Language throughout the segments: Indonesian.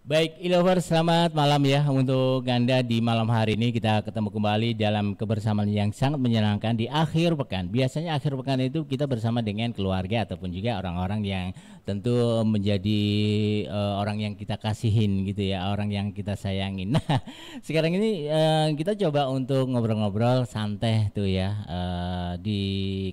Baik, Ilover, selamat malam ya untuk Anda di malam hari ini. Kita ketemu kembali dalam kebersamaan yang sangat menyenangkan di akhir pekan. Biasanya akhir pekan itu kita bersama dengan keluarga ataupun juga orang-orang yang tentu menjadi orang yang kita kasihin gitu ya, orang yang kita sayangin. Nah, sekarang ini kita coba untuk ngobrol-ngobrol santai tuh ya di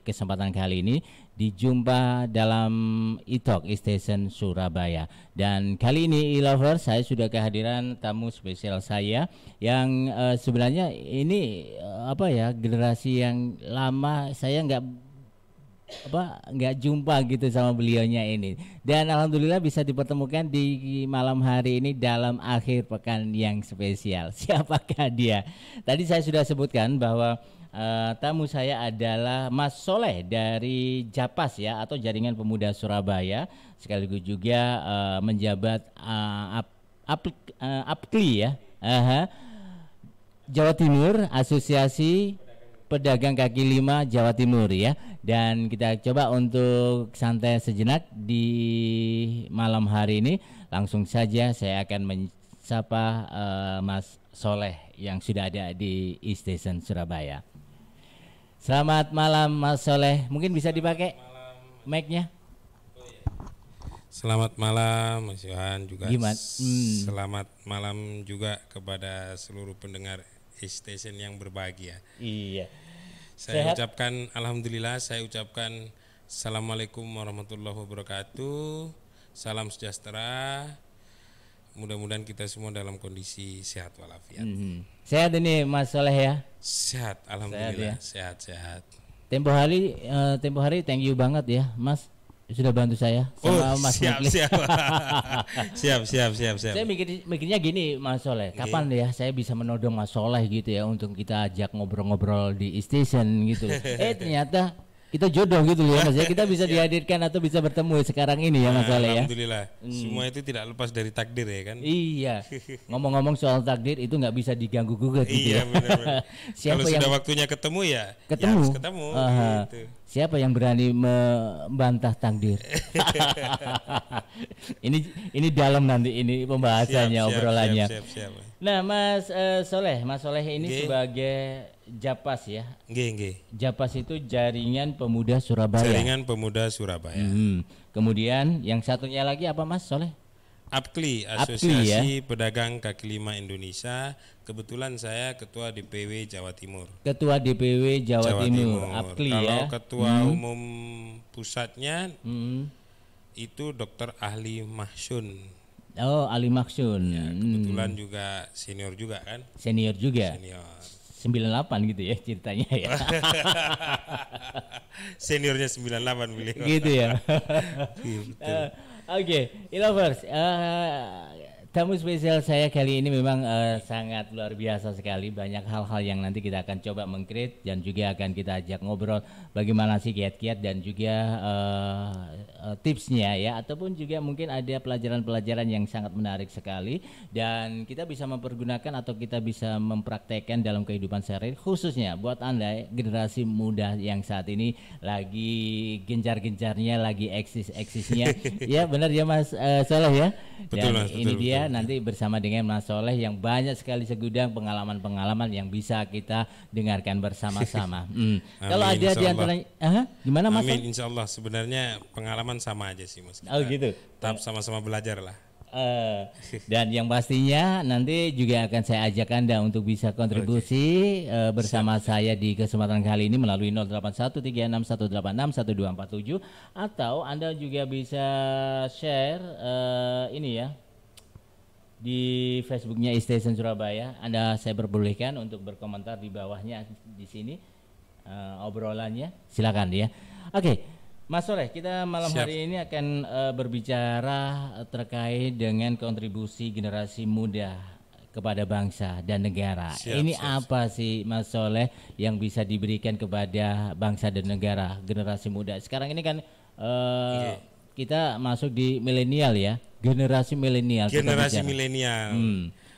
kesempatan kali ini. Dijumpa dalam e-talk Station Surabaya. Dan kali ini e-lover, saya sudah kehadiran tamu spesial saya yang sebenarnya ini generasi yang lama saya nggak jumpa gitu sama beliaunya ini. Dan alhamdulillah bisa dipertemukan di malam hari ini dalam akhir pekan yang spesial. Siapakah dia? Tadi saya sudah sebutkan bahwa tamu saya adalah Mas Soleh dari Japas ya, atau Jaringan Pemuda Surabaya, sekaligus juga menjabat APKLI ya, Jawa Timur, Asosiasi Pedagang Kaki Lima Jawa Timur ya. Dan kita coba untuk santai sejenak di malam hari ini. Langsung saja saya akan menyapa Mas Soleh yang sudah ada di e-Station Surabaya. Selamat malam Mas Soleh, mungkin bisa dipakai mic-nya. Selamat malam Mas Yohan juga. Selamat malam juga kepada seluruh pendengar e-Station yang berbahagia. Iya. Saya ucapkan alhamdulillah, saya ucapkan assalamualaikum warahmatullahi wabarakatuh. Salam sejahtera. Mudah-mudahan kita semua dalam kondisi sehat walafiat. Sehat ini Mas Soleh ya? Sehat, alhamdulillah. Sehat. Tempo hari thank you banget ya Mas, sudah bantu saya sama Mas Muklis. Siap. Saya mikirnya gini Mas Soleh, kapan ya saya bisa menodong Mas Soleh gitu ya untuk kita ajak ngobrol-ngobrol di e-Station gitu. Ternyata kita jodoh gitu loh ya Mas ya, kita bisa dihadirkan atau bisa bertemu sekarang ini ya Mas Soleh ya. Alhamdulillah. Semua itu tidak lepas dari takdir ya kan. Iya. Ngomong-ngomong soal takdir itu nggak bisa diganggu gugat gitu ya. Benar. Kalau sudah waktunya ketemu ya harus ketemu gitu. Siapa yang berani membantah takdir? ini dalam nanti ini pembahasannya, obrolannya. Siap. Nah, Mas Soleh ini sebagai Japas ya. Japas itu Jaringan Pemuda Surabaya. Jaringan Pemuda Surabaya. Kemudian yang satunya lagi apa Mas Soleh? APKLI, Asosiasi Pedagang Kaki Lima Indonesia. Kebetulan saya Ketua DPW Jawa Timur. Ketua DPW Jawa Timur. APKLI ya. Kalau Ketua Umum pusatnya itu Dr. Ahli Mahsun. Oh, Ali Maksun. Ya, kebetulan juga senior juga kan? Senior. 98 gitu ya ceritanya ya. Seniornya 98 beliau. Gitu ya. Oke, e-lovers, tamu spesial saya kali ini memang sangat luar biasa sekali. Banyak hal-hal yang nanti kita akan coba meng-create dan juga akan kita ajak ngobrol bagaimana sih kiat-kiat dan juga tipsnya ya, ataupun juga mungkin ada pelajaran-pelajaran yang sangat menarik sekali dan kita bisa mempergunakan atau kita bisa mempraktekkan dalam kehidupan sehari-hari, khususnya buat Anda generasi muda yang saat ini lagi gencar-gencarnya, lagi eksis-eksisnya. Ya benar ya Mas Soleh ya. Dan ini dia nanti bersama dengan Mas Soleh yang banyak sekali segudang pengalaman-pengalaman yang bisa kita dengarkan bersama-sama. Kalau ada di antaranya, gimana Mas? Amin, insya Allah. Sebenarnya pengalaman sama aja sih Mas. Oh gitu. Tetap sama-sama belajar lah. Dan yang pastinya nanti juga akan saya ajak Anda untuk bisa kontribusi bersama saya di kesempatan kali ini melalui 081361861247 atau Anda juga bisa share ini ya di Facebooknya e-Station Surabaya. Saya perbolehkan untuk berkomentar di bawahnya di sini obrolannya, silakan ya. Oke. Mas Soleh, kita malam hari ini akan berbicara terkait dengan kontribusi generasi muda kepada bangsa dan negara. Apa sih Mas Soleh yang bisa diberikan kepada bangsa dan negara generasi muda? Sekarang ini kan kita masuk di milenial ya, generasi milenial. Generasi milenial.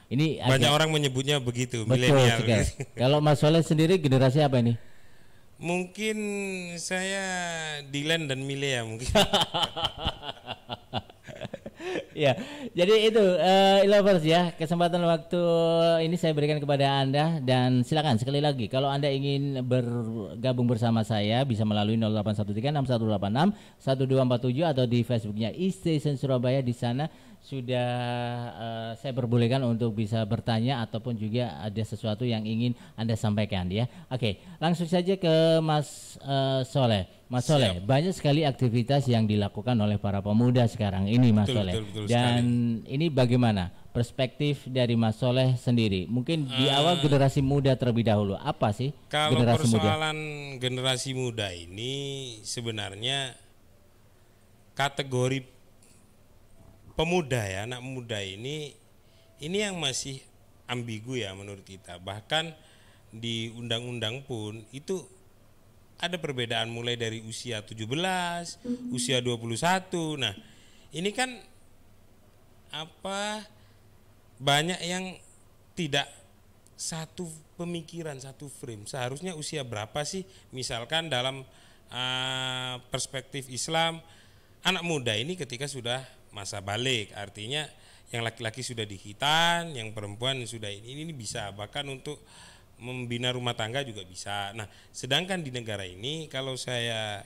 Ini banyak orang menyebutnya begitu, milenial. Kalau Mas Soleh sendiri generasi apa ini? Mungkin saya Dilan dan Mile ya mungkin. Ya, jadi itu lovers ya, kesempatan waktu ini saya berikan kepada Anda dan silakan sekali lagi kalau Anda ingin bergabung bersama saya bisa melalui 081361861247 atau di Facebooknya E-Station Surabaya. Di sana sudah saya perbolehkan untuk bisa bertanya ataupun juga ada sesuatu yang ingin Anda sampaikan ya. Oke, langsung saja ke Mas Soleh. Mas Soleh, banyak sekali aktivitas yang dilakukan oleh para pemuda sekarang ini, Mas Soleh. Betul Dan sekali. ini bagaimana perspektif dari Mas Soleh sendiri? Mungkin di awal generasi muda terlebih dahulu. Apa sih kalau generasi muda? persoalan generasi muda ini sebenarnya kategori pemuda ya, anak muda ini yang masih ambigu ya menurut kita. Bahkan di undang-undang pun itu ada perbedaan mulai dari usia 17, usia 21. Nah, ini kan banyak yang tidak satu pemikiran, satu frame. Seharusnya usia berapa sih? Misalkan dalam perspektif Islam, anak muda ini ketika sudah masa balik, artinya yang laki-laki sudah di khitan, yang perempuan sudah ini bisa, bahkan untuk membina rumah tangga juga bisa. Nah, sedangkan di negara ini kalau saya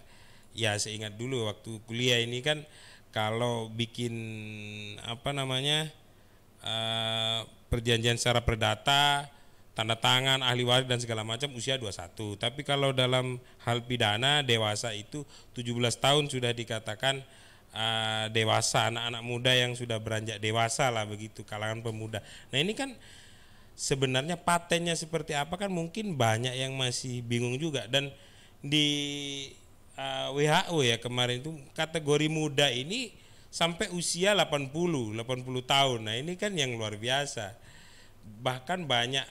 ingat dulu waktu kuliah ini kan kalau bikin perjanjian secara perdata, tanda tangan, ahli waris dan segala macam usia 21. Tapi kalau dalam hal pidana dewasa itu 17 tahun sudah dikatakan dewasa, anak-anak muda yang sudah beranjak dewasa lah begitu, kalangan pemuda. Nah, ini kan sebenarnya patennya seperti apa kan mungkin banyak yang masih bingung juga. Dan di WHO ya kemarin itu kategori muda ini sampai usia 80 tahun. Nah, ini kan yang luar biasa. Bahkan banyak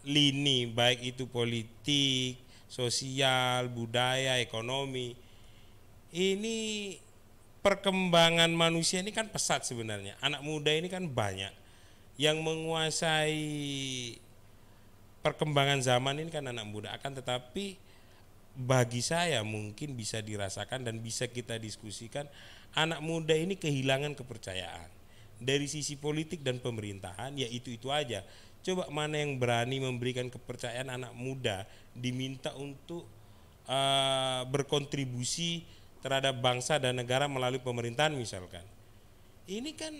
lini baik itu politik, sosial, budaya, ekonomi. Ini perkembangan manusia ini kan pesat sebenarnya. Anak muda ini kan banyak yang menguasai perkembangan zaman ini kan anak muda. Akan tetapi bagi saya mungkin bisa dirasakan dan bisa kita diskusikan, anak muda ini kehilangan kepercayaan dari sisi politik dan pemerintahan. Ya itu aja. Coba mana yang berani memberikan kepercayaan anak muda diminta untuk berkontribusi terhadap bangsa dan negara melalui pemerintahan misalkan. Ini kan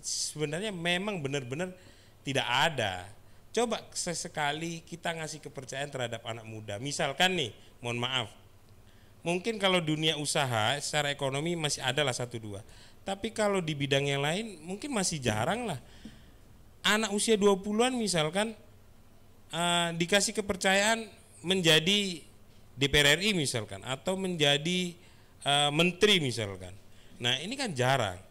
sebenarnya memang benar-benar tidak ada. Coba sesekali kita ngasih kepercayaan terhadap anak muda. Misalkan nih, mohon maaf, mungkin kalau dunia usaha secara ekonomi masih ada lah 1-2. Tapi kalau di bidang yang lain mungkin masih jarang lah. Anak usia 20-an misalkan dikasih kepercayaan menjadi DPR RI misalkan, atau menjadi menteri misalkan. Nah, ini kan jarang.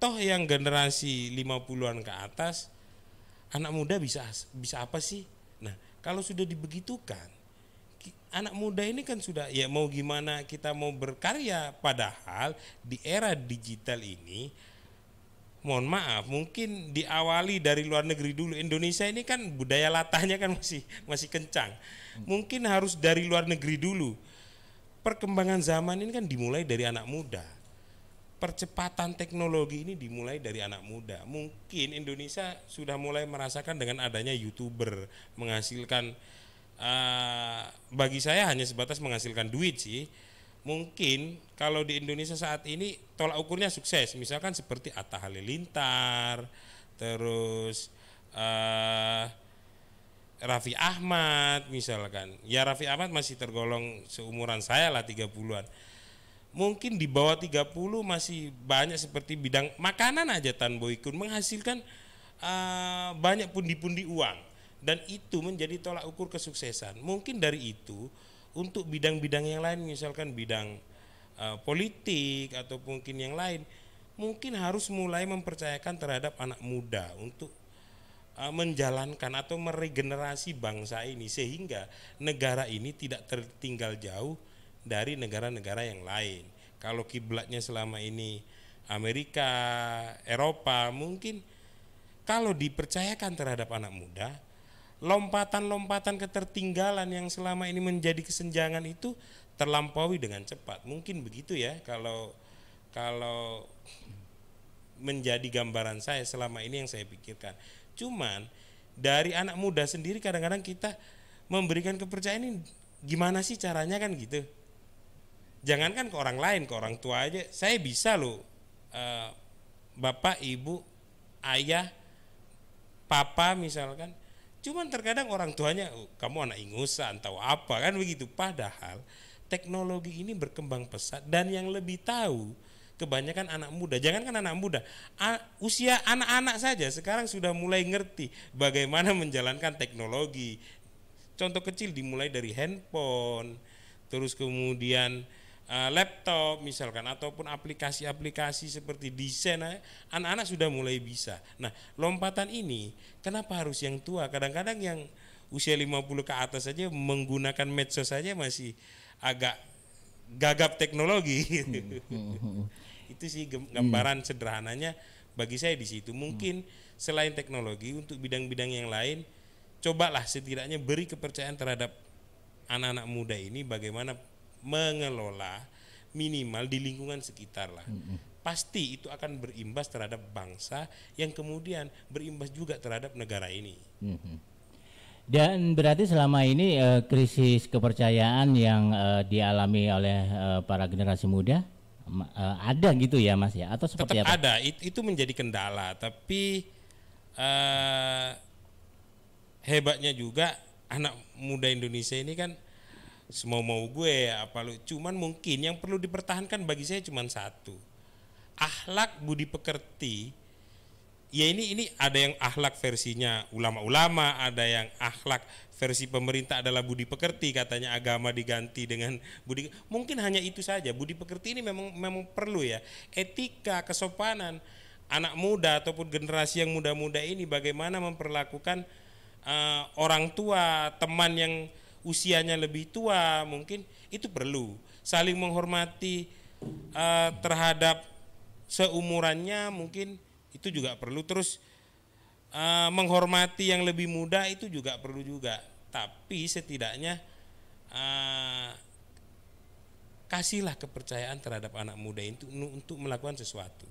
Toh yang generasi 50-an ke atas, anak muda bisa apa sih? Nah, kalau sudah dibegitukan, anak muda ini kan sudah, ya mau gimana kita mau berkarya. Padahal di era digital ini, mohon maaf, mungkin diawali dari luar negeri dulu. Indonesia ini kan budaya latahnya kan masih kencang. Mungkin harus dari luar negeri dulu. Perkembangan zaman ini kan dimulai dari anak muda. Percepatan teknologi ini dimulai dari anak muda. Mungkin Indonesia sudah mulai merasakan dengan adanya YouTuber menghasilkan, bagi saya hanya sebatas menghasilkan duit sih. Mungkin kalau di Indonesia saat ini tolak ukurnya sukses, misalkan seperti Atta Halilintar, terus Raffi Ahmad misalkan. Ya Raffi Ahmad masih tergolong seumuran saya lah, 30-an. Mungkin di bawah 30 masih banyak seperti bidang makanan aja Tan Boykun menghasilkan banyak pundi-pundi uang, dan itu menjadi tolak ukur kesuksesan. Mungkin dari itu untuk bidang-bidang yang lain, misalkan bidang politik atau mungkin yang lain, mungkin harus mulai mempercayakan terhadap anak muda untuk menjalankan atau meregenerasi bangsa ini, sehingga negara ini tidak tertinggal jauh dari negara-negara yang lain. Kalau kiblatnya selama ini Amerika, Eropa, mungkin kalau dipercayakan terhadap anak muda, lompatan-lompatan ketertinggalan yang selama ini menjadi kesenjangan itu terlampaui dengan cepat. Mungkin begitu ya kalau menjadi gambaran saya selama ini yang saya pikirkan. Cuman dari anak muda sendiri kadang-kadang kita memberikan kepercayaan ini gimana sih caranya kan gitu. Jangankan ke orang lain, ke orang tua aja. Saya bisa loh, bapak, ibu, ayah, papa misalkan. Cuman terkadang orang tuanya, oh, kamu anak ingusan atau apa kan begitu. Padahal teknologi ini berkembang pesat dan yang lebih tahu kebanyakan anak muda. Jangankan anak muda, usia anak-anak saja sekarang sudah mulai ngerti bagaimana menjalankan teknologi. Contoh kecil dimulai dari handphone, terus kemudian laptop misalkan, ataupun aplikasi-aplikasi seperti desain, anak-anak sudah mulai bisa. Nah, lompatan ini kenapa harus yang tua? Kadang-kadang yang usia 50 ke atas saja menggunakan medsos saja masih agak gagap teknologi. Itu sih gambaran sederhananya bagi saya di situ. Mungkin selain teknologi, untuk bidang-bidang yang lain, cobalah setidaknya beri kepercayaan terhadap anak-anak muda ini bagaimana mengelola minimal di lingkungan sekitar lah. Pasti itu akan berimbas terhadap bangsa yang kemudian berimbas juga terhadap negara ini. Dan berarti selama ini krisis kepercayaan yang dialami oleh para generasi muda ada gitu ya Mas ya, atau seperti tetap apa? ada, itu menjadi kendala, tapi hebatnya juga anak muda Indonesia ini kan semau-mau gue apa lu, cuman mungkin yang perlu dipertahankan bagi saya cuman satu, akhlak budi pekerti. Ya ini ada yang akhlak versinya ulama-ulama, ada yang akhlak versi pemerintah adalah budi pekerti, katanya agama diganti dengan budi. Mungkin hanya itu saja. Budi pekerti ini memang perlu ya. Etika, kesopanan anak muda ataupun generasi yang muda-muda ini bagaimana memperlakukan orang tua, teman yang usianya lebih tua, mungkin itu perlu. Saling menghormati terhadap seumurannya, mungkin itu juga perlu. Terus menghormati yang lebih muda itu juga perlu juga. Tapi setidaknya kasihlah kepercayaan terhadap anak muda itu untuk melakukan sesuatu.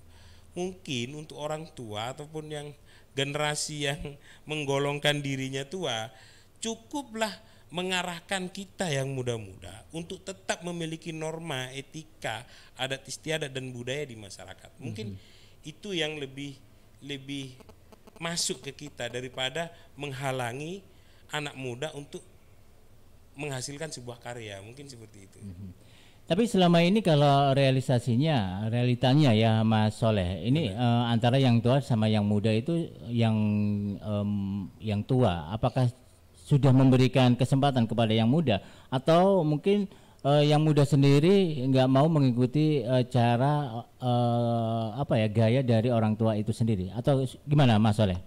Mungkin untuk orang tua ataupun yang generasi yang menggolongkan dirinya tua, cukuplah mengarahkan kita yang muda-muda untuk tetap memiliki norma, etika, adat istiadat dan budaya di masyarakat. Mungkin itu yang lebih masuk ke kita daripada menghalangi anak muda untuk menghasilkan sebuah karya. Mungkin seperti itu. Tapi selama ini kalau realitanya ya Mas Soleh, ini antara yang tua sama yang muda itu yang tua, apakah sudah memberikan kesempatan kepada yang muda, atau mungkin yang muda sendiri nggak mau mengikuti cara gaya dari orang tua itu sendiri, atau gimana Mas Soleh?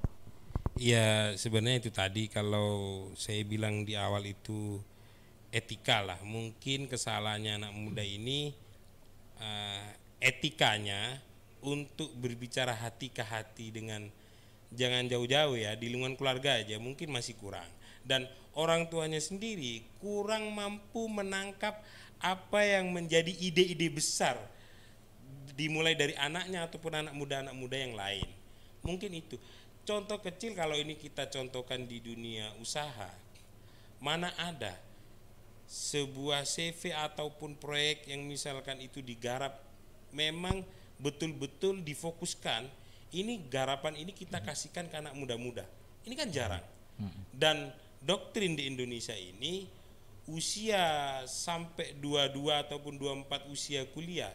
Ya sebenarnya itu tadi kalau saya bilang di awal itu etika lah. Mungkin kesalahannya anak muda ini etikanya untuk berbicara hati ke hati dengan, jangan jauh-jauh ya, di lingkungan keluarga aja mungkin masih kurang. Dan orang tuanya sendiri kurang mampu menangkap apa yang menjadi ide-ide besar dimulai dari anaknya ataupun anak muda yang lain. Mungkin itu. Contoh kecil kalau ini kita contohkan di dunia usaha, mana ada sebuah CV ataupun proyek yang misalkan itu digarap memang betul-betul difokuskan, ini garapan ini kita kasihkan ke anak muda-muda. Ini kan jarang. Dan doktrin di Indonesia ini usia sampai 22 ataupun 24 usia kuliah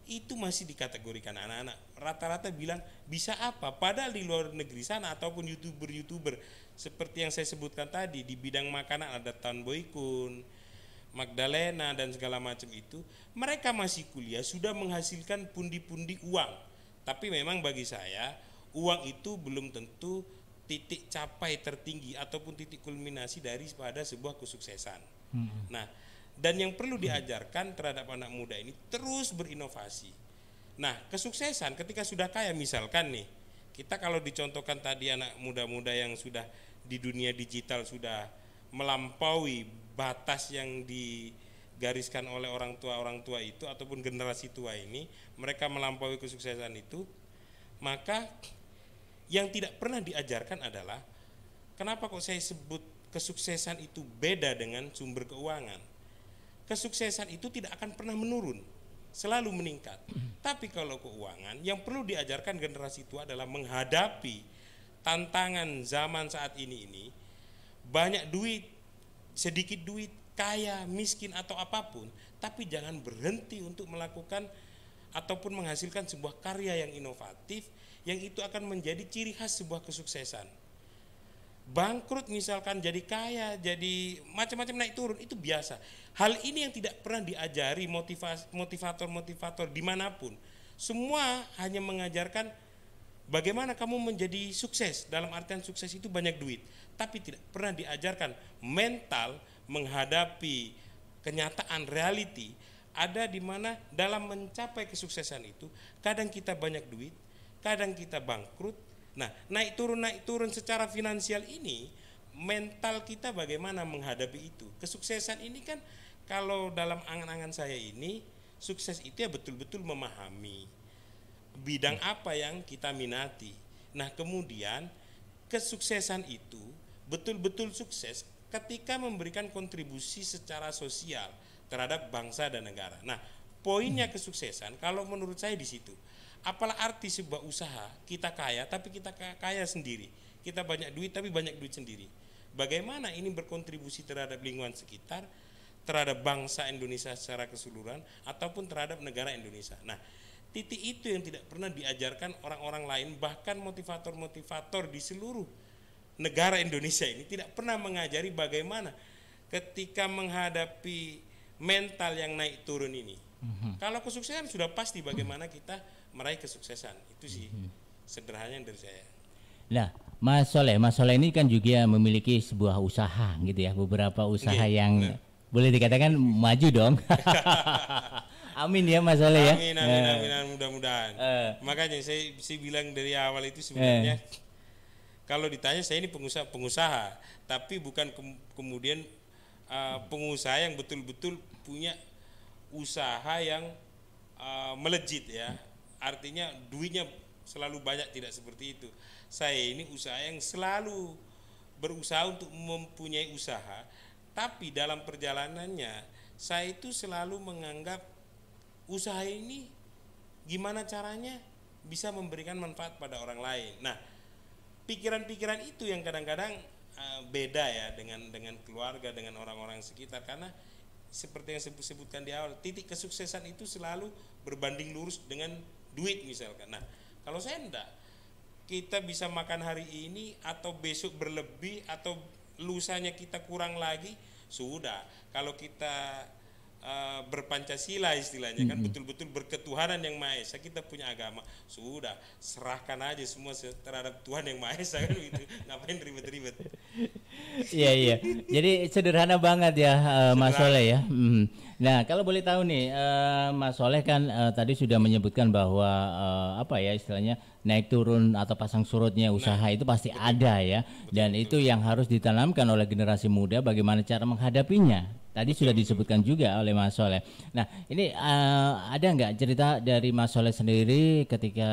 itu masih dikategorikan anak-anak. Rata-rata bilang bisa apa, padahal di luar negeri sana ataupun YouTuber seperti yang saya sebutkan tadi di bidang makanan ada Tan Boy Kun, Magdalena dan segala macam itu, mereka masih kuliah sudah menghasilkan pundi-pundi uang. Tapi memang bagi saya uang itu belum tentu titik capai tertinggi ataupun titik kulminasi daripada sebuah kesuksesan. Nah, dan yang perlu diajarkan terhadap anak muda ini terus berinovasi. Nah, kesuksesan ketika sudah kaya, misalkan nih, kita kalau dicontohkan tadi anak muda-muda yang sudah di dunia digital sudah melampaui batas yang gariskan oleh orang tua itu ataupun generasi tua ini, mereka melampaui kesuksesan itu, maka yang tidak pernah diajarkan adalah kenapa kok saya sebut kesuksesan itu beda dengan sumber keuangan. Kesuksesan itu tidak akan pernah menurun, selalu meningkat. Tapi kalau keuangan, yang perlu diajarkan generasi tua adalah menghadapi tantangan zaman saat ini banyak duit, sedikit duit, kaya, miskin atau apapun, tapi jangan berhenti untuk melakukan ataupun menghasilkan sebuah karya yang inovatif, yang itu akan menjadi ciri khas sebuah kesuksesan. Bangkrut misalkan, jadi kaya, jadi macam-macam naik turun, itu biasa. Hal ini yang tidak pernah diajari motivator-motivator dimanapun. Semua hanya mengajarkan bagaimana kamu menjadi sukses, dalam artian sukses itu banyak duit. Tapi tidak pernah diajarkan mental menghadapi kenyataan reality, ada di mana dalam mencapai kesuksesan itu, kadang kita banyak duit, kadang kita bangkrut. Nah, naik turun secara finansial ini, mental kita bagaimana menghadapi itu. Kesuksesan ini kan kalau dalam angan-angan saya ini, sukses itu ya betul-betul memahami bidang apa yang kita minati. Nah, kemudian kesuksesan itu betul-betul sukses ketika memberikan kontribusi secara sosial terhadap bangsa dan negara. Nah, poinnya kesuksesan kalau menurut saya di situ. Apalah arti sebuah usaha, kita kaya tapi kita kaya sendiri, kita banyak duit tapi banyak duit sendiri. Bagaimana ini berkontribusi terhadap lingkungan sekitar, terhadap bangsa Indonesia secara keseluruhan, ataupun terhadap negara Indonesia. Nah, titik itu yang tidak pernah diajarkan orang-orang lain, bahkan motivator-motivator di seluruh negara Indonesia ini tidak pernah mengajari bagaimana ketika menghadapi mental yang naik turun ini. Kalau kesuksesan sudah pasti bagaimana kita meraih kesuksesan. Itu sih sederhananya dari saya. Nah, Mas Soleh ini kan juga memiliki sebuah usaha gitu ya, beberapa usaha yang boleh dikatakan maju dong. Amin ya Mas Soleh ya. Amin, mudah-mudahan. Makanya saya bilang dari awal itu sebenarnya kalau ditanya saya ini pengusaha, tapi bukan kemudian pengusaha yang betul-betul punya usaha yang melejit ya. Artinya duitnya selalu banyak, tidak seperti itu. Saya ini usaha yang selalu berusaha untuk mempunyai usaha, tapi dalam perjalanannya saya itu selalu menganggap usaha ini gimana caranya bisa memberikan manfaat pada orang lain. Nah, pikiran-pikiran itu yang kadang-kadang beda ya dengan keluarga, dengan orang-orang sekitar, karena seperti yang saya sebutkan di awal, titik kesuksesan itu selalu berbanding lurus dengan duit misalkan. Nah, kalau saya enggak, kita bisa makan hari ini atau besok berlebih atau lusanya kita kurang lagi, sudah. Kalau kita berpancasila istilahnya kan, betul-betul berketuhanan yang Maha Esa, kita punya agama, sudah serahkan aja semua terhadap Tuhan yang Maha Esa kan gitu. Ngapain ribet-ribet. Iya. Jadi sederhana banget ya Mas Soleh ya. Nah, kalau boleh tahu nih Mas Soleh kan tadi sudah menyebutkan bahwa apa ya istilahnya naik turun atau pasang surutnya usaha itu pasti ada ya. Dan itu yang harus ditanamkan oleh generasi muda, bagaimana cara menghadapinya. Tadi sudah disebutkan juga oleh Mas Soleh. Nah, ini ada nggak cerita dari Mas Soleh sendiri ketika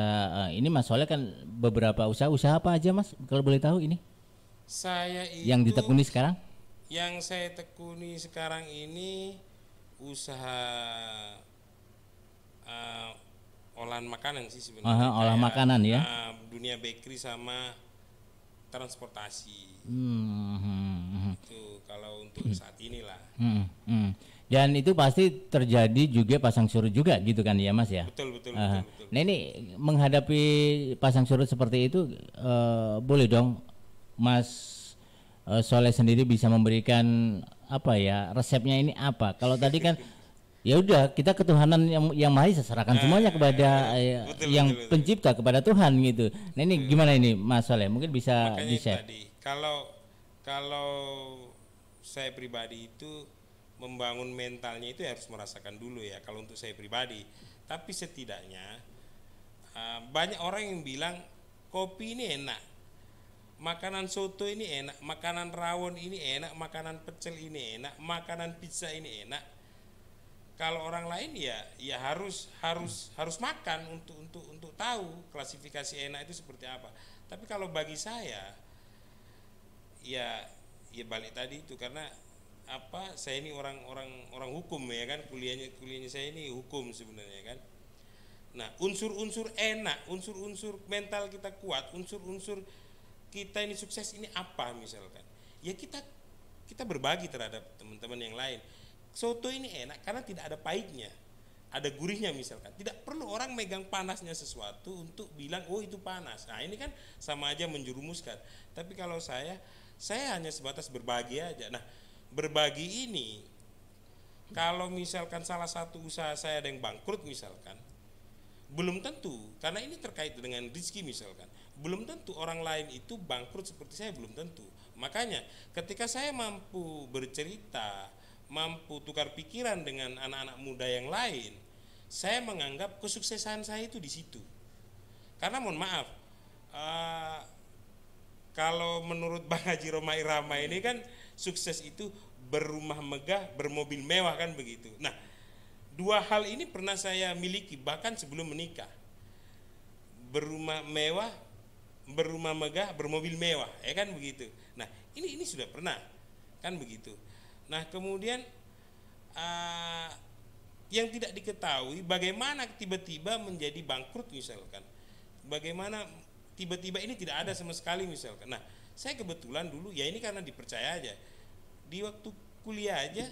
ini Mas Soleh kan beberapa usaha apa aja Mas? Kalau boleh tahu ini? Saya itu yang ditekuni sekarang? Yang saya tekuni sekarang ini usaha olahan makanan sih sebenarnya. Olah makanan ya. Dunia bakery sama transportasi. Itu kalau untuk saat inilah. Dan itu pasti terjadi juga pasang surut juga gitu kan ya Mas ya? Betul. Nah, ini menghadapi pasang surut seperti itu boleh dong Mas Soleh sendiri bisa memberikan apa ya, resepnya ini apa? Kalau tadi kan ya udah kita ketuhanan yang Maha Esa, serahkan semuanya kepada yang betul. Pencipta, kepada Tuhan gitu. Nah, ini gimana ini Mas Soleh? Mungkin bisa di-share. Tadi kalau saya pribadi itu membangun mentalnya itu harus merasakan dulu ya, kalau untuk saya pribadi. Tapi setidaknya banyak orang yang bilang kopi ini enak, makanan soto ini enak, makanan rawon ini enak, makanan pecel ini enak, makanan pizza ini enak. Kalau orang lain ya harus makan untuk tahu klasifikasi enak itu seperti apa. Tapi kalau bagi saya ya balik tadi itu, karena apa, saya ini orang hukum ya kan, kuliahnya saya ini hukum sebenarnya kan. Nah, unsur-unsur enak, unsur-unsur mental kita kuat, unsur-unsur kita ini sukses ini apa misalkan? Ya kita berbagi terhadap teman-teman yang lain. Soto ini enak karena tidak ada pahitnya, ada gurihnya misalkan. Tidak perlu orang megang panasnya sesuatu untuk bilang oh itu panas. Nah ini kan sama aja menjerumuskan. Tapi kalau saya hanya sebatas berbagi aja. Nah berbagi ini, kalau misalkan salah satu usaha saya ada yang bangkrut misalkan, belum tentu, karena ini terkait dengan rezeki misalkan, belum tentu orang lain itu bangkrut seperti saya, belum tentu. Makanya ketika saya mampu bercerita, mampu tukar pikiran dengan anak-anak muda yang lain, saya menganggap kesuksesan saya itu di situ. Karena mohon maaf, kalau menurut Bang Haji Roma Irama ini kan sukses itu berumah megah, bermobil mewah kan begitu. Nah, dua hal ini pernah saya miliki bahkan sebelum menikah. Berumah mewah, berumah megah, bermobil mewah, ya kan begitu. Nah, ini sudah pernah kan begitu. Nah, kemudian yang tidak diketahui bagaimana tiba-tiba menjadi bangkrut misalkan. Bagaimana tiba-tiba ini tidak ada sama sekali misalkan. Nah, saya kebetulan dulu ya ini karena dipercaya aja. Di waktu kuliah aja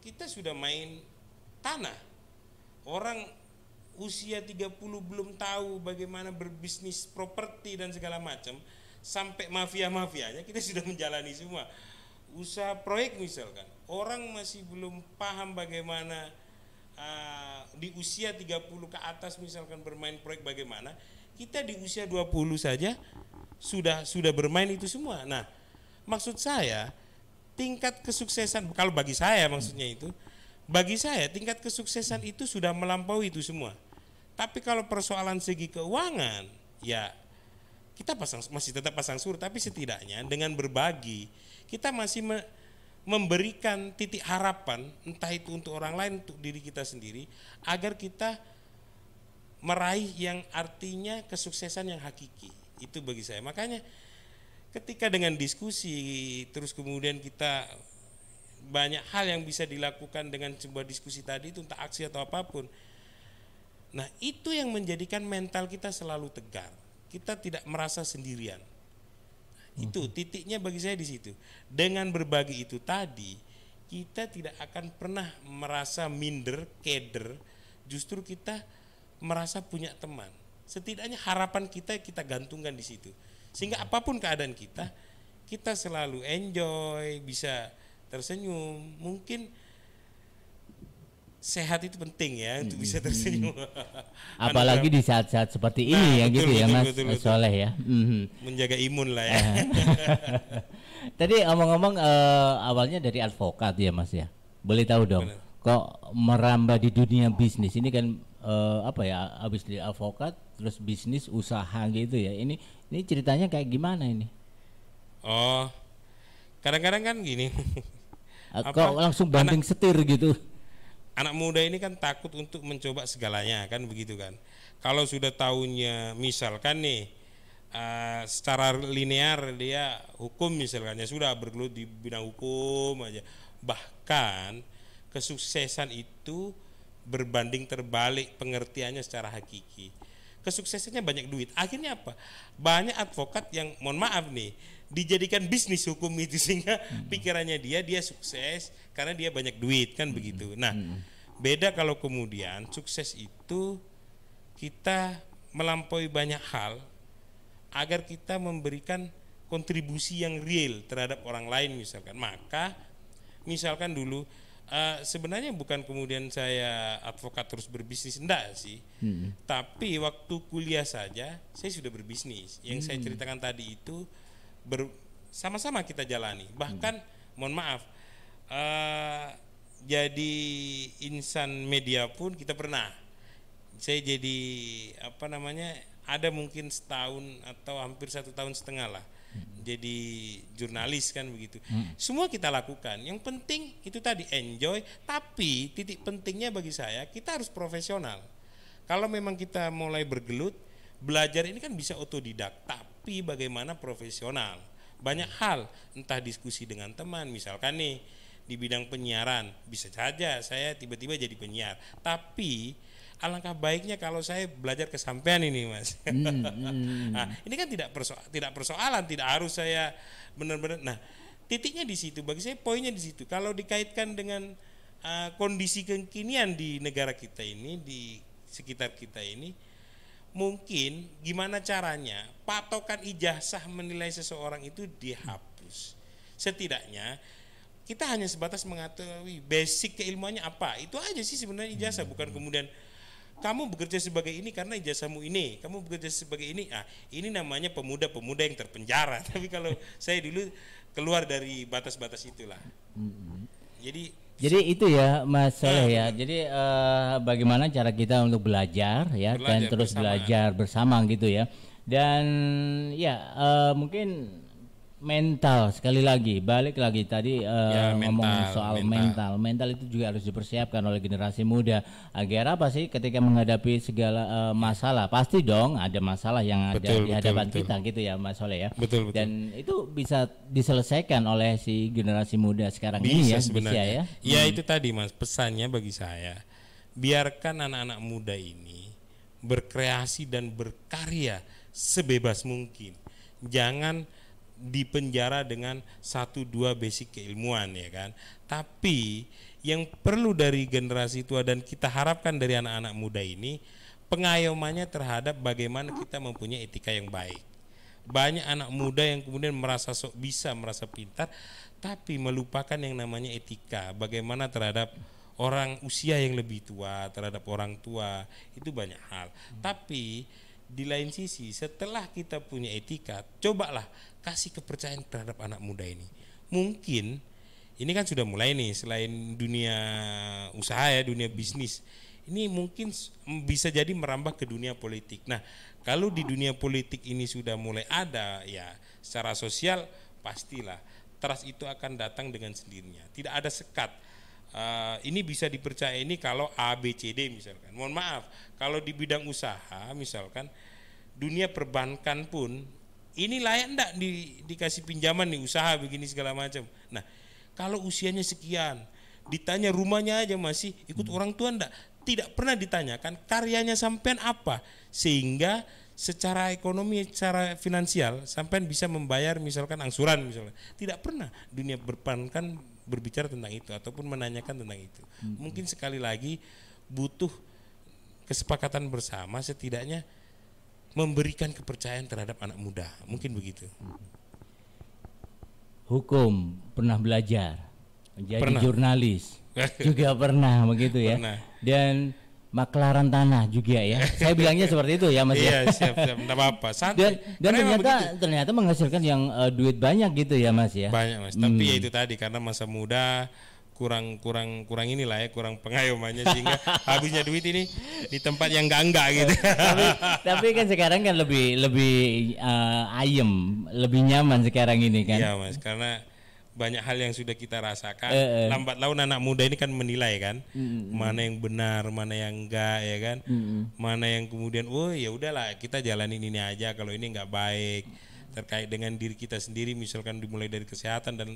kita sudah main tanah. Orang usia 30 belum tahu bagaimana berbisnis properti dan segala macam, sampai mafia-mafianya kita sudah menjalani semua. Usaha proyek misalkan, orang masih belum paham bagaimana di usia 30 ke atas misalkan bermain proyek bagaimana, kita di usia 20 saja sudah bermain itu semua. Nah, maksud saya tingkat kesuksesan, kalau bagi saya maksudnya itu, bagi saya tingkat kesuksesan itu sudah melampaui itu semua. Tapi kalau persoalan segi keuangan, ya kita masih tetap pasang surut, tapi setidaknya dengan berbagi kita masih memberikan titik harapan, entah itu untuk orang lain, untuk diri kita sendiri, agar kita meraih yang artinya kesuksesan yang hakiki. Itu bagi saya. Makanya ketika dengan diskusi terus kemudian kita banyak hal yang bisa dilakukan dengan sebuah diskusi tadi itu, entah aksi atau apapun. Nah, itu yang menjadikan mental kita selalu tegar. Kita tidak merasa sendirian. Itu titiknya bagi saya di situ. Dengan berbagi itu tadi, kita tidak akan pernah merasa minder, keder. Justru kita merasa punya teman. Setidaknya harapan kita gantungkan di situ. Sehingga apapun keadaan kita selalu enjoy, bisa tersenyum. Mungkin sehat itu penting ya untuk bisa tersenyum. Apalagi di saat-saat seperti ini ya, gitu ya Mas Soleh ya. Menjaga imun lah ya. Tadi omong-omong awalnya dari advokat ya Mas ya. Boleh tahu dong, bener, kok merambah di dunia bisnis ini kan apa ya, habis dari advokat terus bisnis usaha gitu ya. Ini ceritanya kayak gimana ini? Oh, kadang-kadang kan gini. Kok langsung banting setir gitu? Anak muda ini kan takut untuk mencoba segalanya kan begitu kan. Kalau sudah tahunya misalkan nih secara linear dia hukum misalkan, ya sudah bergelut di bidang hukum aja. Bahkan kesuksesan itu berbanding terbalik pengertiannya secara hakiki. Kesuksesannya banyak duit. Akhirnya apa? Banyak advokat yang mohon maaf nih dijadikan bisnis hukum itu, sehingga pikirannya dia sukses karena dia banyak duit kan begitu. Nah, beda kalau kemudian sukses itu kita melampaui banyak hal agar kita memberikan kontribusi yang real terhadap orang lain misalkan. Maka misalkan dulu sebenarnya bukan kemudian saya advokat terus berbisnis, enggak sih. Tapi waktu kuliah saja saya sudah berbisnis. Yang saya ceritakan tadi itu sama-sama kita jalani. Bahkan mohon maaf, jadi insan media pun kita pernah. Saya jadi ada mungkin setahun atau hampir 1,5 tahun lah jadi jurnalis kan begitu. Semua kita lakukan. Yang penting itu tadi enjoy, tapi titik pentingnya bagi saya kita harus profesional. Kalau memang kita mulai bergelut, belajar ini kan bisa otodidak, tapi bagaimana profesional. Banyak hal, entah diskusi dengan teman, misalkan nih di bidang penyiaran, bisa saja saya tiba-tiba jadi penyiar, tapi alangkah baiknya kalau saya belajar kesampean ini, Mas. Nah, ini kan tidak persoalan, tidak harus saya benar-benar. Nah, titiknya di situ, bagi saya poinnya di situ. Kalau dikaitkan dengan kondisi kekinian di negara kita ini, di sekitar kita ini, mungkin gimana caranya patokan ijazah menilai seseorang itu dihapus. Setidaknya kita hanya sebatas mengetahui basic keilmuannya apa. Itu aja sih sebenarnya ijazah, bukan kemudian kamu bekerja sebagai ini karena ijazahmu ini, kamu bekerja sebagai ini. Ini namanya pemuda-pemuda yang terpenjara. Tapi kalau saya dulu keluar dari batas-batas itulah. Jadi itu ya Mas Soleh ya. Jadi bagaimana cara kita untuk belajar ya, dan terus bersama. Belajar bersama gitu ya. Dan ya mungkin mental, sekali lagi balik lagi tadi ngomong soal mental itu juga harus dipersiapkan oleh generasi muda agar apa sih ketika menghadapi segala masalah, pasti dong ada masalah yang ada di hadapan kita gitu ya Mas Soleh ya. Betul. Dan itu bisa diselesaikan oleh si generasi muda sekarang ini ya sebenarnya. Ya itu tadi Mas, pesannya bagi saya, biarkan anak-anak muda ini berkreasi dan berkarya sebebas mungkin. Jangan dipenjara dengan 1-2 basic keilmuan ya kan. Tapi yang perlu dari generasi tua dan kita harapkan dari anak-anak muda ini, pengayomannya terhadap bagaimana kita mempunyai etika yang baik. Banyak anak muda yang kemudian merasa sok bisa, merasa pintar, tapi melupakan yang namanya etika. Bagaimana terhadap orang usia yang lebih tua, terhadap orang tua, itu banyak hal. Tapi di lain sisi, setelah kita punya etika, cobalah kasih kepercayaan terhadap anak muda ini. Mungkin ini kan sudah mulai nih, selain dunia usaha ya, dunia bisnis, ini mungkin bisa jadi merambah ke dunia politik. Nah, kalau di dunia politik ini sudah mulai ada ya, secara sosial pastilah trust itu akan datang dengan sendirinya. Tidak ada sekat. Ini bisa dipercaya ini kalau A, B, C, D misalkan. Mohon maaf, kalau di bidang usaha misalkan dunia perbankan pun ini layak enggak dikasih pinjaman nih usaha begini segala macam. Nah, kalau usianya sekian, ditanya rumahnya aja masih ikut orang tua enggak? Tidak pernah ditanyakan karyanya sampean apa, sehingga secara ekonomi, secara finansial sampean bisa membayar misalkan angsuran misalnya. Tidak pernah dunia perbankan berbicara tentang itu ataupun menanyakan tentang itu. Mungkin sekali lagi butuh kesepakatan bersama, setidaknya memberikan kepercayaan terhadap anak muda. Mungkin begitu. Hukum pernah belajar, menjadi jurnalis juga pernah begitu ya. Pernah. Dan maklaran tanah juga ya. Saya bilangnya seperti itu ya Mas. Iya, siap, enggak apa-apa. Dan ternyata menghasilkan yang duit banyak gitu ya Mas ya. Banyak Mas. Tapi ya itu tadi, karena masa muda kurang inilah ya, kurang pengayomannya, sehingga habisnya duit ini di tempat yang enggak gitu. tapi kan sekarang kan lebih ayem, lebih nyaman sekarang ini kan. Iya Mas, karena banyak hal yang sudah kita rasakan. Lambat laun anak muda ini kan menilai kan, mana yang benar, mana yang enggak ya kan, mana yang kemudian ya udahlah kita jalanin ini aja kalau ini enggak baik, terkait dengan diri kita sendiri misalkan, dimulai dari kesehatan dan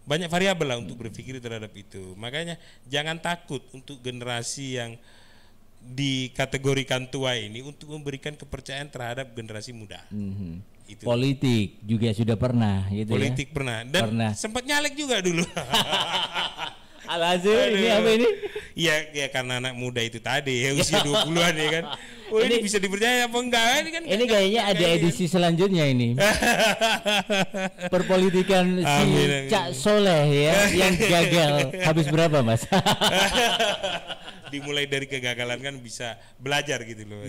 banyak variabel lah untuk berpikir terhadap itu. Makanya jangan takut untuk generasi yang dikategorikan tua ini untuk memberikan kepercayaan terhadap generasi muda. Itu. Politik juga sudah pernah gitu. Politik ya? Pernah dan sempat nyalek juga dulu. Alhasil ini apa ini? Ya karena anak muda itu tadi ya, usia 20-an ya kan. Ini bisa dipercaya apa enggak? Ini kayaknya ada edisi selanjutnya ini. Perpolitikan si Cak Soleh ya yang gagal. Habis berapa Mas? Dimulai dari kegagalan kan bisa belajar gitu loh.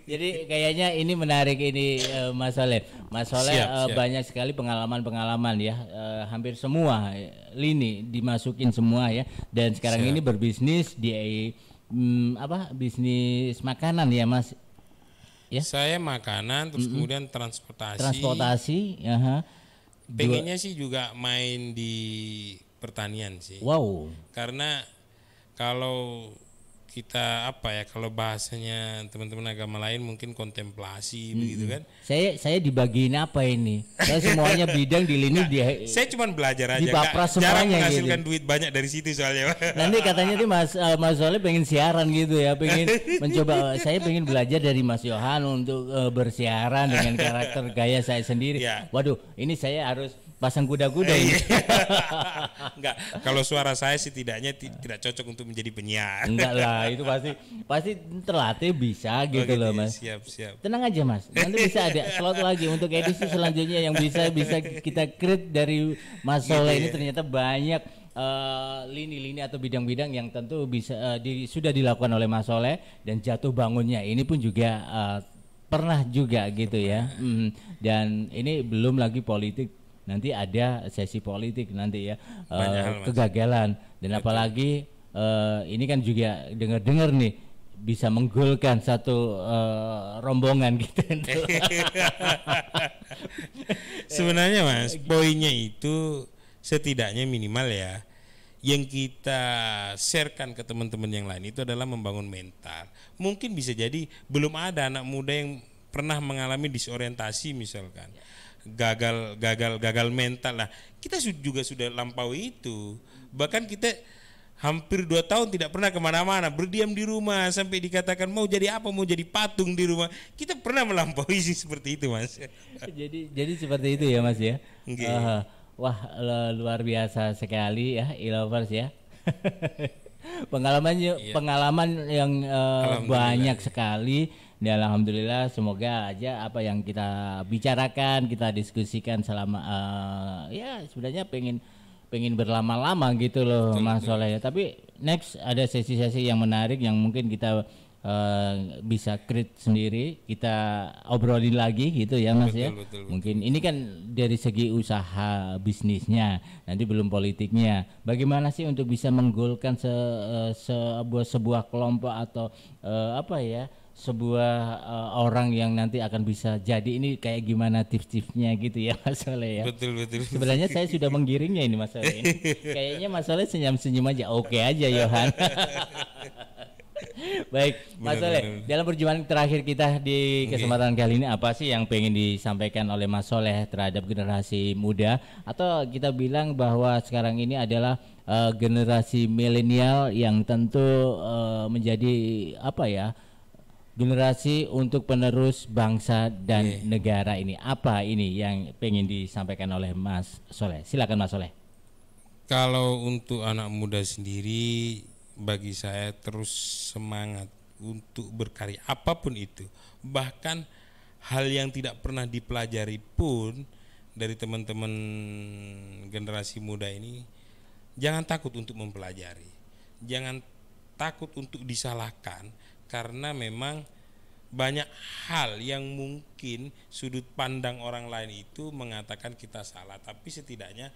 Jadi kayaknya ini menarik ini Mas Soleh. Mas Soleh siap. Banyak sekali pengalaman-pengalaman ya, hampir semua lini dimasukin semua ya. Dan sekarang ini berbisnis di bisnis makanan ya Mas. ya? Saya makanan, terus kemudian transportasi. Transportasi, aha. Pengennya sih juga main di pertanian sih. Wow. Karena kalau kita apa ya, kalau bahasanya teman-teman agama lain mungkin kontemplasi begitu kan. Saya dibagiin apa ini? Saya semuanya bidang di lini Saya cuma belajar aja, dibapras jarang semuanya menghasilkan gitu. duit banyak dari situ soalnya. Nanti katanya tuh Mas Soleh pengen siaran gitu ya, pengen mencoba. Saya pengen belajar dari Mas Yohan untuk bersiaran dengan karakter gaya saya sendiri. Ya. Waduh, ini saya harus pasang kuda-kuda ini. Enggak, kalau suara saya setidaknya tidak cocok untuk menjadi penyiar. Enggak lah, itu pasti terlatih bisa gitu gitu loh ya, Mas. Siap. Tenang aja Mas, nanti bisa ada slot lagi untuk edisi selanjutnya yang bisa kita create dari Mas Soleh ini ternyata banyak lini-lini atau bidang-bidang yang tentu bisa sudah dilakukan oleh Mas Soleh, dan jatuh bangunnya ini pun juga pernah juga gitu ya. Dan ini belum lagi politik, nanti ada sesi politik nanti ya, kegagalan dan apalagi ini kan juga dengar-dengar nih bisa menggolkan satu rombongan gitu. Sebenarnya Mas, poinnya itu setidaknya minimal ya, yang kita sharekan ke teman-teman yang lain itu adalah membangun mental. Mungkin bisa jadi belum ada anak muda yang pernah mengalami disorientasi misalkan, gagal mental. Nah, kita juga sudah lampaui itu. Bahkan kita hampir 2 tahun tidak pernah kemana-mana, berdiam di rumah sampai dikatakan mau jadi apa, mau jadi patung di rumah. Kita pernah melampaui sih seperti itu Mas. jadi seperti itu ya Mas ya. Okay. Wah, luar biasa sekali ya Ilovers ya. pengalaman yang banyak sekali. Dan alhamdulillah, semoga aja apa yang kita bicarakan, kita diskusikan selama ya sebenarnya pengen berlama-lama gitu loh Mas Soleh ya. Tapi next ada sesi-sesi yang menarik yang mungkin kita bisa create sendiri, kita obrolin lagi gitu ya Mas ya. Betul. Mungkin ini kan dari segi usaha bisnisnya, nanti belum politiknya. Bagaimana sih untuk bisa menggolkan sebuah kelompok atau apa ya, sebuah orang yang nanti akan bisa jadi ini kayak gimana tips-tipsnya gitu ya Mas Soleh ya. Betul. Sebenarnya saya sudah menggiringnya ini Mas Soleh ini. Kayaknya Mas Soleh senyum-senyum aja. Oke aja Yohan. Baik Mas Soleh, dalam perjumpaan terakhir kita di kesempatan kali ini, apa sih yang pengen disampaikan oleh Mas Soleh terhadap generasi muda, atau kita bilang bahwa sekarang ini adalah generasi milenial yang tentu menjadi apa ya, generasi untuk penerus bangsa dan negara ini. Apa ini yang pengen disampaikan oleh Mas Soleh? Silakan Mas Soleh. Kalau untuk anak muda sendiri, bagi saya terus semangat untuk berkarya apapun itu. Bahkan hal yang tidak pernah dipelajari pun dari teman-teman generasi muda ini, jangan takut untuk mempelajari. Jangan takut untuk disalahkan, karena memang banyak hal yang mungkin sudut pandang orang lain itu mengatakan kita salah, tapi setidaknya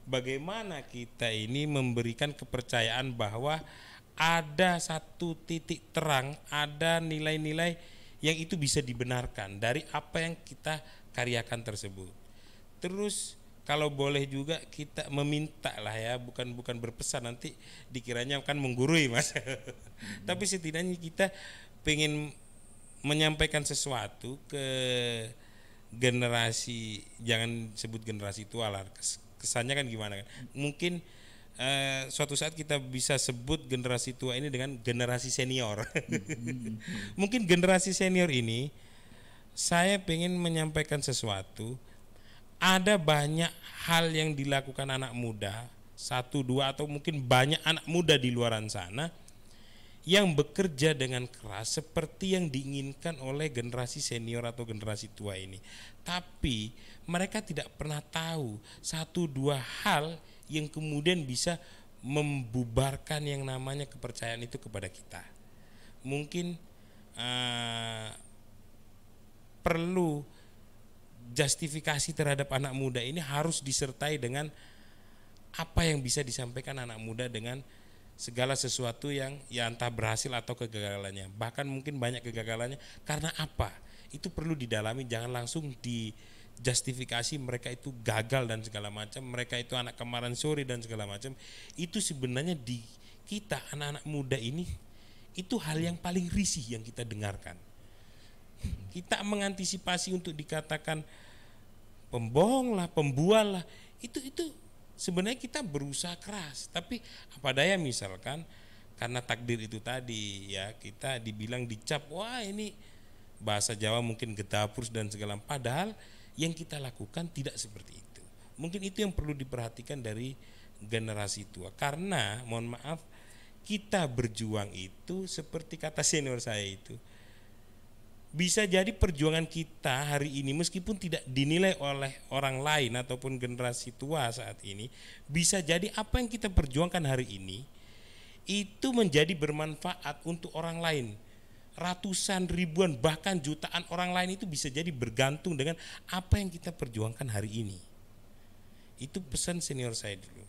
bagaimana kita ini memberikan kepercayaan bahwa ada satu titik terang, ada nilai-nilai yang itu bisa dibenarkan dari apa yang kita karyakan tersebut. Terus kalau boleh juga kita meminta lah ya, bukan berpesan, nanti dikiranya kan menggurui Mas. Tapi setidaknya kita pengen menyampaikan sesuatu ke generasi, jangan sebut generasi tua lah, kesannya kan gimana kan. Mungkin suatu saat kita bisa sebut generasi tua ini dengan generasi senior. Mungkin generasi senior ini, saya pengen menyampaikan sesuatu. Ada banyak hal yang dilakukan anak muda, 1, 2 atau mungkin banyak anak muda di luaran sana yang bekerja dengan keras seperti yang diinginkan oleh generasi senior atau generasi tua ini. Tapi mereka tidak pernah tahu 1, 2 hal yang kemudian bisa membubarkan yang namanya kepercayaan itu kepada kita. Mungkin perlu justifikasi terhadap anak muda ini harus disertai dengan apa yang bisa disampaikan anak muda dengan segala sesuatu yang ya entah berhasil atau kegagalannya. Bahkan mungkin banyak kegagalannya karena apa? itu perlu didalami, jangan langsung dijustifikasi mereka itu gagal dan segala macam, mereka itu anak kemarin sore dan segala macam. Itu sebenarnya di kita anak-anak muda ini itu hal yang paling risih yang kita dengarkan. Kita mengantisipasi untuk dikatakan pembohong lah, pembual lah, itu sebenarnya kita berusaha keras, tapi apa daya misalkan karena takdir itu tadi ya, kita dibilang dicap, wah ini bahasa Jawa mungkin getapus dan segala, padahal yang kita lakukan tidak seperti itu. Mungkin itu yang perlu diperhatikan dari generasi tua, karena mohon maaf, kita berjuang itu seperti kata senior saya itu, bisa jadi perjuangan kita hari ini meskipun tidak dinilai oleh orang lain ataupun generasi tua saat ini, bisa jadi apa yang kita perjuangkan hari ini itu menjadi bermanfaat untuk orang lain. Ratusan, ribuan, bahkan jutaan orang lain itu bisa jadi bergantung dengan apa yang kita perjuangkan hari ini. Itu pesan senior saya dulu.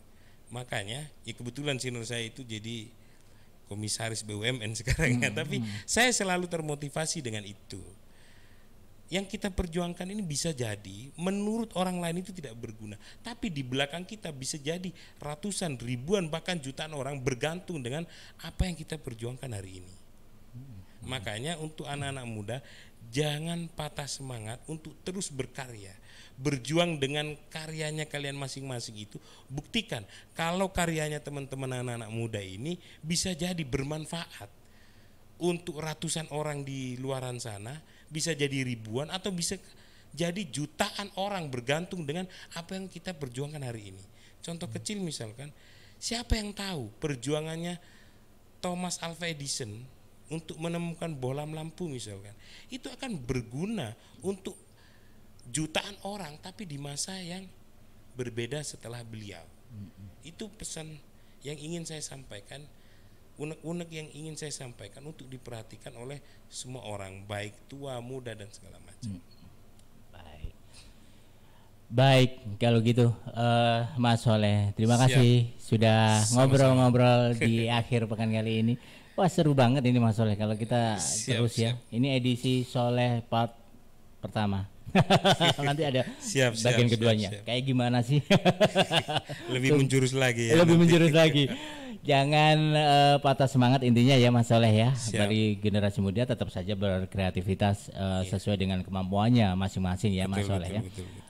Makanya ya kebetulan senior saya itu jadi komisaris BUMN sekarang ya, tapi saya selalu termotivasi dengan itu. Yang kita perjuangkan ini bisa jadi menurut orang lain itu tidak berguna, tapi di belakang kita bisa jadi ratusan, ribuan, bahkan jutaan orang bergantung dengan apa yang kita perjuangkan hari ini. Makanya untuk anak-anak muda, jangan patah semangat untuk terus berkarya. Berjuang dengan karyanya kalian masing-masing itu, buktikan kalau karyanya teman-teman anak-anak muda ini bisa jadi bermanfaat untuk ratusan orang di luaran sana, bisa jadi ribuan atau bisa jadi jutaan orang bergantung dengan apa yang kita perjuangkan hari ini. Contoh kecil misalkan, siapa yang tahu perjuangannya Thomas Alva Edison untuk menemukan bohlam lampu misalkan, itu akan berguna untuk jutaan orang tapi di masa yang berbeda setelah beliau. Itu pesan yang ingin saya sampaikan, unek-unek yang ingin saya sampaikan untuk diperhatikan oleh semua orang, baik tua, muda dan segala macam. Baik, kalau gitu Mas Soleh, terima kasih sudah ngobrol-ngobrol di akhir pekan kali ini. Wah, seru banget ini Mas Soleh kalau kita terus ya. Ini edisi Soleh part pertama. Nanti ada bagian keduanya. Kayak gimana sih? Lebih menjurus lagi ya. Lebih menjurus lagi. Jangan patah semangat intinya ya Mas Soleh ya. Dari generasi muda tetap saja berkreativitas sesuai dengan kemampuannya masing-masing ya Mas Soleh ya.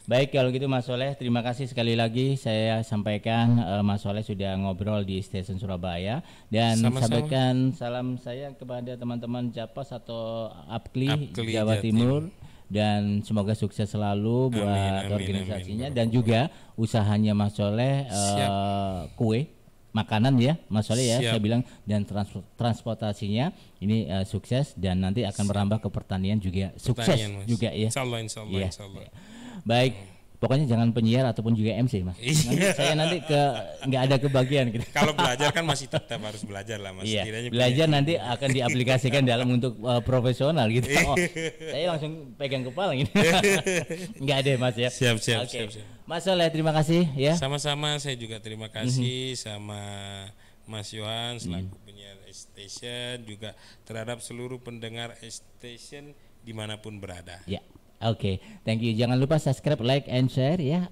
Baik, kalau gitu Mas Soleh, terima kasih sekali lagi saya sampaikan Mas Soleh sudah ngobrol di Stesen Surabaya dan sampaikan salam saya kepada teman-teman Japas atau Apkli Jawa Timur. Dan semoga sukses selalu buat organisasinya dan juga usahanya Mas Soleh kue makanan ya Mas Soleh ya. Saya bilang dan transportasinya ini sukses dan nanti akan merambah ke pertanian juga sukses juga ya. Insyaallah ya. Baik, pokoknya jangan penyiar ataupun juga MC Mas. Nanti nggak ada kebagian gitu. Kalau belajar kan masih tetap harus belajar lah Mas. Iya, belajar nanti akan diaplikasikan dalam untuk profesional gitu. Saya langsung pegang kepala gitu. Nggak ada Mas ya. Siap. Mas Soleh, terima kasih ya. Sama-sama, saya juga terima kasih sama Mas Yohan selaku penyiar Station, juga terhadap seluruh pendengar Station dimanapun berada. Ya. Oke, thank you. Jangan lupa subscribe, like, and share ya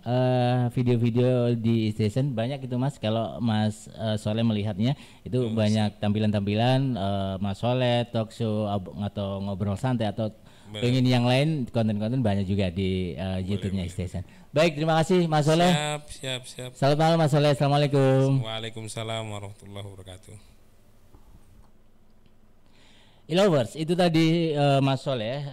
video-video di Station. Banyak itu Mas, kalau Mas Soleh melihatnya itu banyak tampilan-tampilan Mas Soleh, talk show atau ngobrol santai atau pengen yang lain, konten-konten banyak juga di YouTube-nya Station. Baik, terima kasih Mas Soleh. Siap. Selamat malam Mas Soleh. Assalamualaikum. Waalaikumsalam warahmatullahi wabarakatuh. Lovers, itu tadi Mas Soleh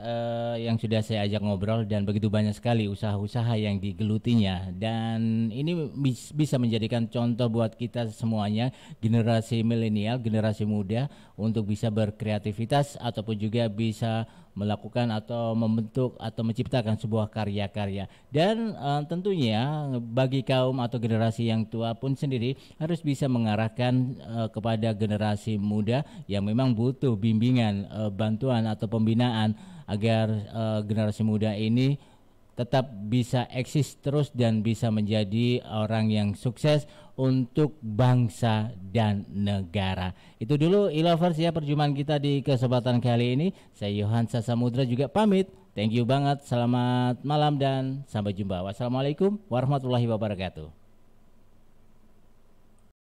yang sudah saya ajak ngobrol dan begitu banyak sekali usaha-usaha yang digelutinya dan ini bisa menjadikan contoh buat kita semuanya, generasi milenial, generasi muda untuk bisa berkreativitas ataupun juga bisa melakukan atau membentuk atau menciptakan sebuah karya-karya dan tentunya bagi kaum atau generasi yang tua pun sendiri harus bisa mengarahkan kepada generasi muda yang memang butuh bimbingan, bantuan atau pembinaan agar generasi muda ini tetap bisa eksis terus dan bisa menjadi orang yang sukses untuk bangsa dan negara. Itu dulu e-lovers ya perjumpaan kita di kesempatan kali ini. Saya Yohan Sasamudra juga pamit. Thank you banget. Selamat malam dan sampai jumpa. Wassalamualaikum warahmatullahi wabarakatuh.